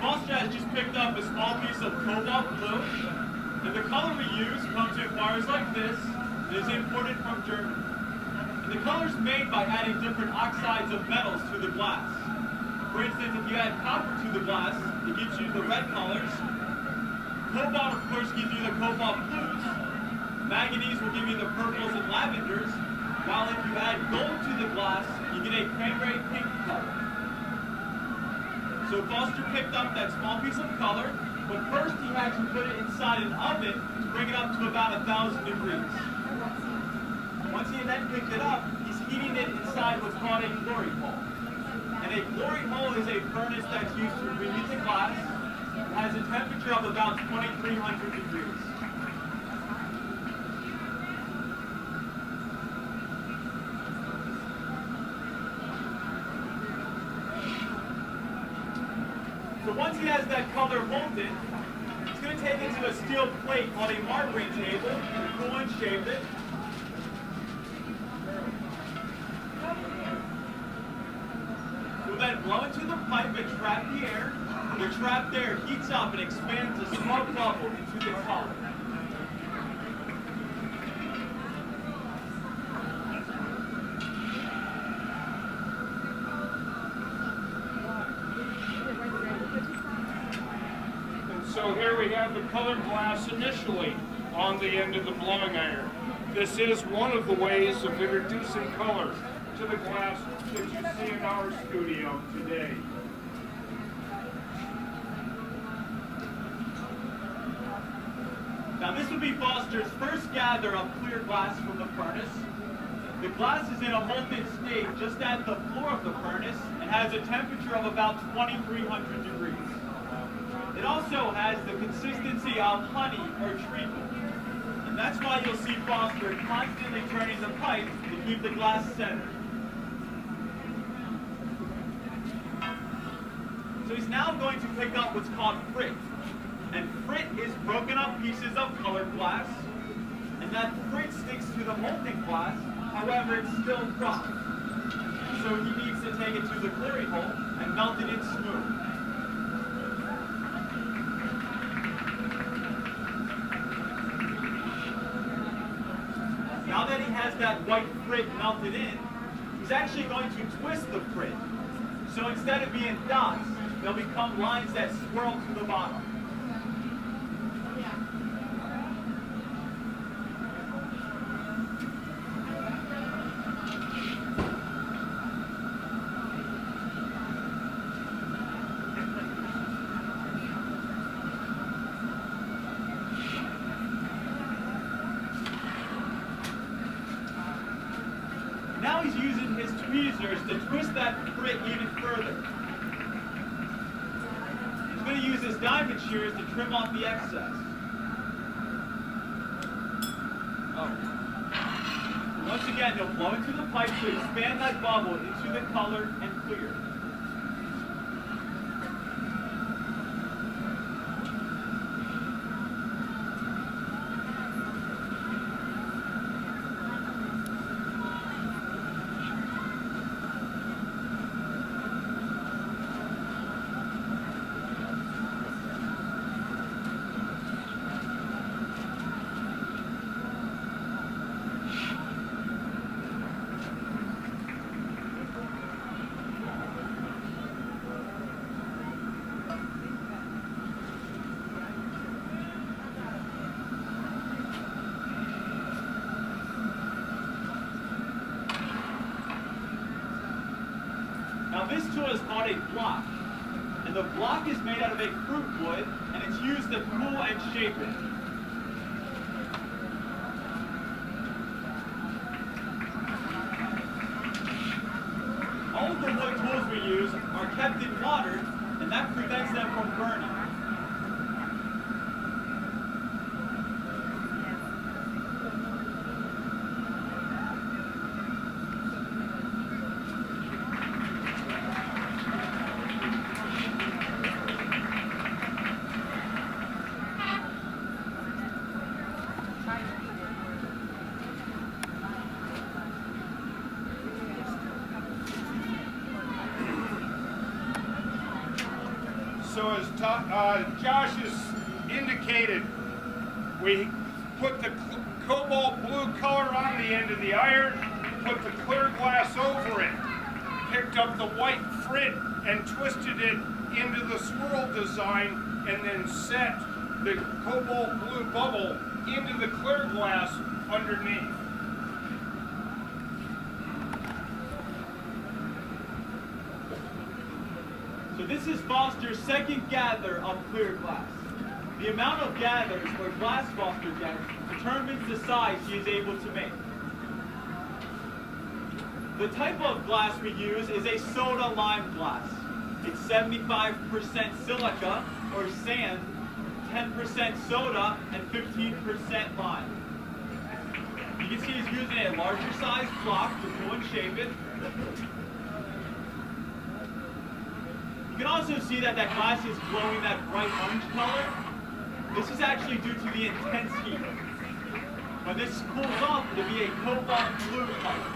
Foster has just picked up a small piece of cobalt blue, and the color we use comes in bars like this. It is imported from Germany. And the color is made by adding different oxides of metals to the glass. For instance, if you add copper to the glass, it gives you the red colors. Cobalt, of course, gives you the cobalt blues. Manganese will give you the purples and lavenders, while if you add gold to the glass, you get a cranberry pink color. So Foster picked up that small piece of color, but first he had to put it inside an oven to bring it up to about 1,000 degrees. Once he then picked it up, he's heating it inside what's called a glory hole. And a glory hole is a furnace that's used to reheat the glass. It has a temperature of about 2,300 degrees. So once he has that color molded, he's going to take it to a steel plate called a marbling table, cool and shape it. We'll then blow into the pipe and trap the air. The trapped air heats up and expands a small bubble into the color. So here we have the colored glass initially on the end of the blowing iron. This is one of the ways of introducing color to the glass that you see in our studio today. Now this would be Foster's first gather of clear glass from the furnace. The glass is in a molten state just at the floor of the furnace and has a temperature of about 2,300 degrees. It also has the consistency of honey or treacle. And that's why you'll see Foster constantly turning the pipe to keep the glass centered. So he's now going to pick up what's called frit. And frit is broken up pieces of colored glass. And that frit sticks to the molten glass, however it's still rough. So he needs to take it to the clearing hole and melt it in smooth. Now that he has that white frit melted in, he's actually going to twist the frit. So instead of being dots, they'll become lines that swirl to the bottom. Now he's using his tweezers to twist that frit even further. He's going to use his diamond shears to trim off the excess. Once again, he'll blow into the pipe to expand that bubble into the colored and clear. Now this tool is called a block, and the block is made out of a fruit wood, and it's used to cool and shape it. All of the wood tools we use are kept in water, and that prevents them from burning. So as Josh has indicated, we put the cobalt blue color on the end of the iron, put the clear glass over it, picked up the white frit and twisted it into the swirl design, and then set the cobalt blue bubble into the clear glass underneath. So this is Foster's second gather of clear glass. The amount of gathers or glass Foster gets determines the size he is able to make. The type of glass we use is a soda lime glass. It's 75% silica or sand, 10% soda, and 15% lime. You can see he's using a larger size block to pull and shape it. You can also see that glass is glowing that bright orange color. This is actually due to the intense heat. When this cools off, it'll be a cobalt blue color.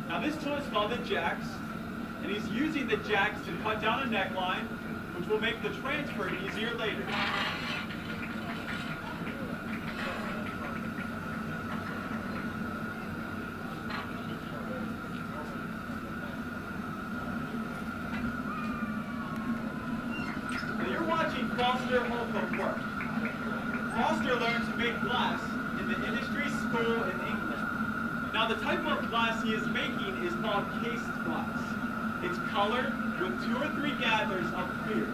Now this tool is called the jacks, and he's using the jacks to cut down a neckline, which will make the transfer easier later. Foster Holcomb work. Foster learned to make glass in the industry school in England. Now the type of glass he is making is called cased glass. It's colored with 2 or 3 gathers of clear.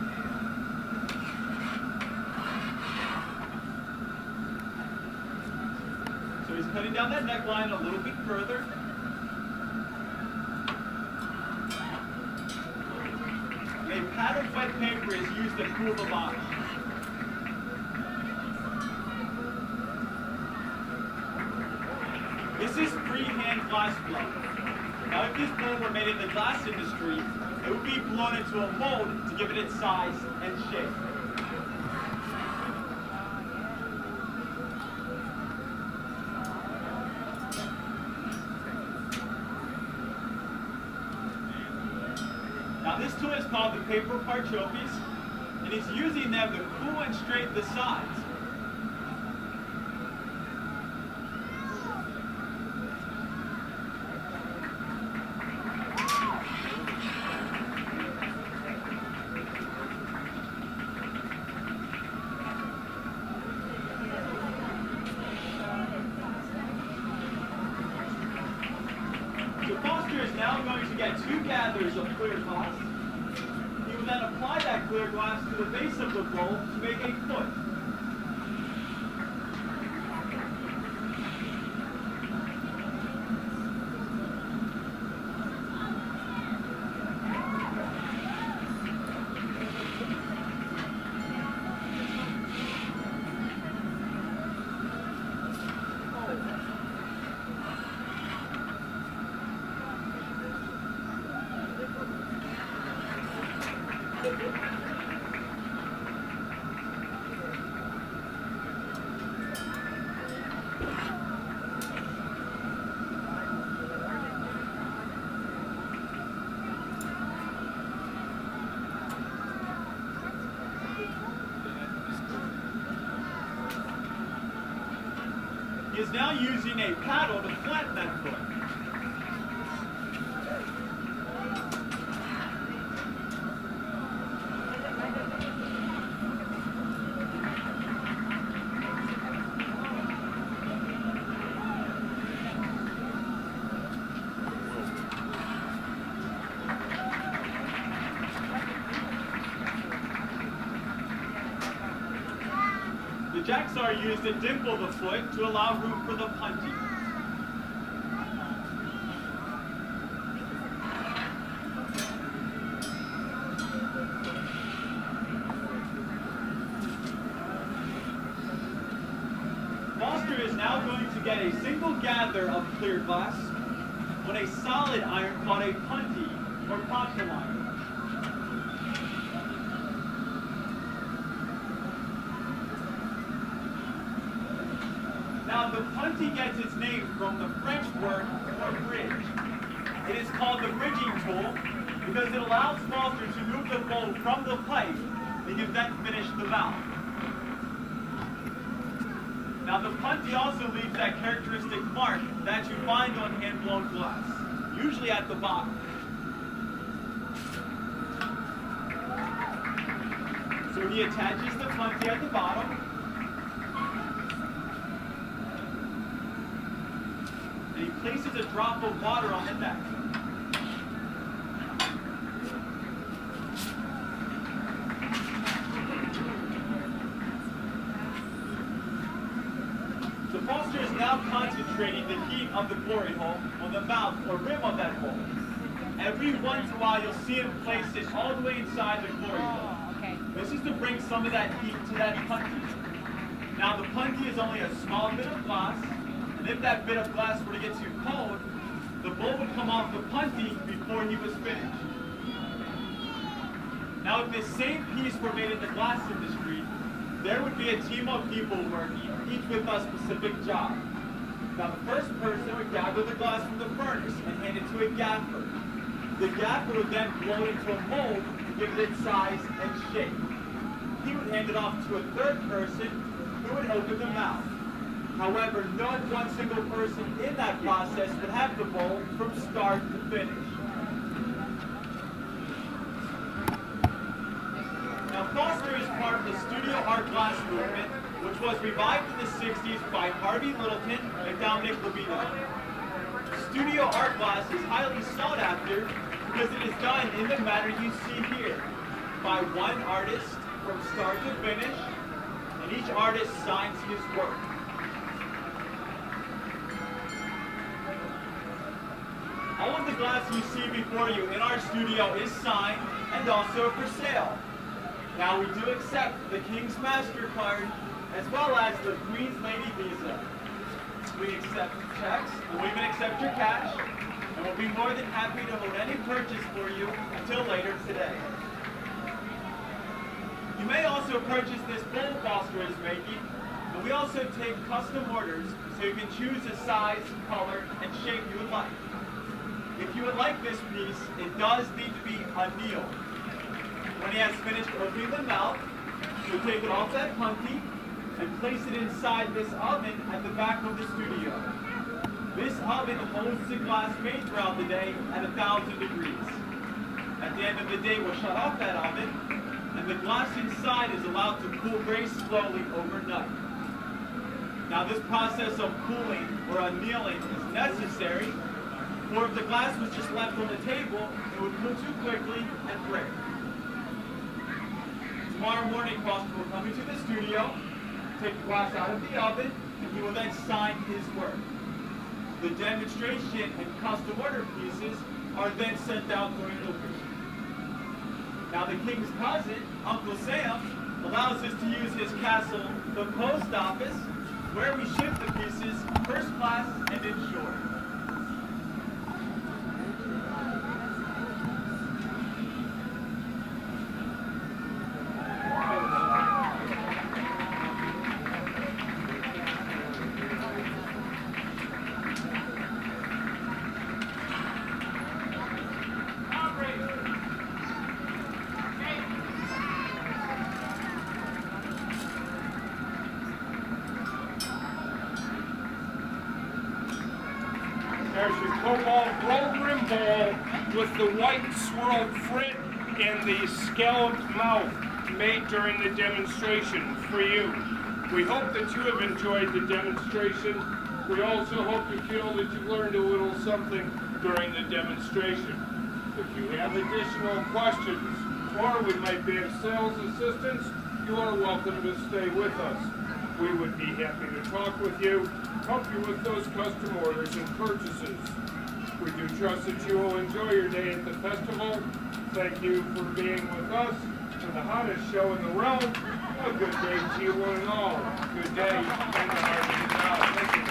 So he's cutting down that neckline a little bit further. A pad of wet paper is used to cool the bottom. This is freehand glass blow. Now if this mold were made in the glass industry, it would be blown into a mold to give it its size and shape. Now this tool is called the paper parchopes, and he's using them to cool and straighten the sides. So Foster is now going to get 2 gathers of clear glass. He will then apply that clear glass to the base of the bowl to make a foot. He is now using a paddle to flatten that foot. The jacks are used to dimple the foot to allow room for the punty. Foster is now going to get a single gather of clear glass on a solid iron called a punty or pontil iron. Now the punty gets its name from the French word for bridge. It is called the bridging tool because it allows Foster to move the bowl from the pipe and can then finish the valve. Now the punty also leaves that characteristic mark that you find on hand-blown glass, usually at the bottom. So he attaches the punty at the bottom, and he places a drop of water on the neck. The Foster is now concentrating the heat of the glory hole on the mouth or rim of that hole. Every once in a while you'll see him place it all the way inside the glory hole. This is to bring some of that heat to that punty. Now the punty is only a small bit of glass, and if that bit of glass were to get too cold, the bowl would come off the punty before he was finished. Now if this same piece were made in the glass industry, there would be a team of people working, each with a specific job. Now the first person would gather the glass from the furnace and hand it to a gaffer. The gaffer would then blow it into a mold to give it its size and shape. He would hand it off to a third person who would open the mouth. However, not one single person in that process would have the bowl from start to finish. Now, Foster is part of the studio art glass movement, which was revived in the 60s by Harvey Littleton and Dominic Levino. Studio art glass is highly sought after because it is done in the manner you see here, by one artist from start to finish, and each artist signs his work. All of the glass you see before you in our studio is signed and also for sale. Now we do accept the King's MasterCard as well as the Queen's Lady Visa. We accept checks, and we even accept your cash, and we'll be more than happy to hold any purchase for you until later today. You may also purchase this bowl Foster is making, and we also take custom orders so you can choose the size, color, and shape you would like. If you would like this piece, it does need to be annealed. When he has finished opening the mouth, you'll take it off that punty and place it inside this oven at the back of the studio. This oven holds the glass made throughout the day at 1,000 degrees. At the end of the day, we'll shut off that oven, and the glass inside is allowed to cool very slowly overnight. Now this process of cooling or annealing is necessary, or if the glass was just left on the table, it would cool too quickly and break. Tomorrow morning, Foster will come into the studio, take the glass out of the oven, and he will then sign his work. The demonstration and custom order pieces are then sent out during delivery. Now the King's cousin, Uncle Sam, allows us to use his castle, the post office, where we ship the pieces first class and insured. There's your cobalt gold rim bowl with the white swirled frit and the scalloped mouth made during the demonstration for you. We hope that you have enjoyed the demonstration. We also hope you feel that you've learned a little something during the demonstration. If you have additional questions or we might be of sales assistance, you are welcome to stay with us. We would be happy to talk with you, help you with those custom orders and purchases. We do trust that you will enjoy your day at the festival. Thank you for being with us for the hottest show in the realm. A good day to you one and all. Good day in the heart of God. Thank you.